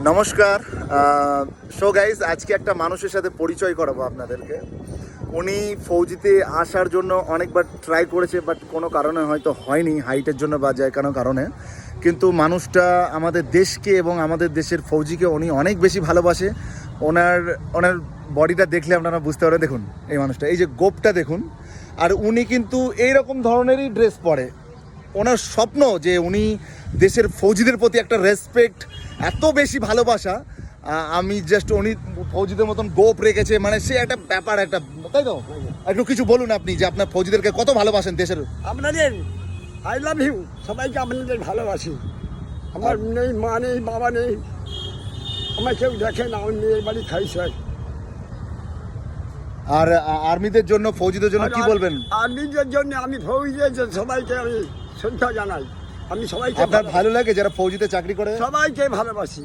নমস্কার। So guys, আজকে একটা মানুষের সাথে পরিচয় করাবো আপনাদেরকে। উনি ফৌজিতে আসার জন্য অনেকবার ট্রাই করেছে, বাট কোনো কারণে হয়তো হয়নি, হাইটের জন্য বা যায় কোনো কারণে। কিন্তু মানুষটা আমাদের দেশকে এবং আমাদের দেশের ফৌজিকে উনি অনেক বেশি ভালোবাসে। ওনার বডিটা দেখলে আপনারা বুঝতে পারেন। দেখুন এই মানুষটা, এই যে গোপটা দেখুন। আর উনি কিন্তু এইরকম ধরনেরই ড্রেস পরে। ওনার স্বপ্ন যে উনি দেশের ফৌজিদের প্রতি একটা রেসপেক্ট, এত বেশি ভালোবাসা। আমি জাস্ট উনি ফৌজিদের মতন গোপ রেখেছে, মানে সে একটা ব্যাপার, একটা, তাই তো? একটু কিছু বলুন আপনি যে আপনার ফৌজিদেরকে কত ভালোবাসেন দেশের। আপনাদের আই লাভ ইউ, সবাইকে আপনাদের ভালোবাসি। আমার নেই মা নেই বাবা নেই, আমার কেউ দেখে না, আমি মেয়ের বাড়ি খাই স্যার। আর আর্মিদের জন্য, ফৌজিদের জন্য কি বলবেন? আর্মিদের জন্য আমি ফৌজিদের সবাইকে আমি শ্রদ্ধা জানাই। আমি সবাইকে আপনার ভালো লাগে যারা ফৌজিতে চাকরি করে? সবাইকে ভালোবাসি।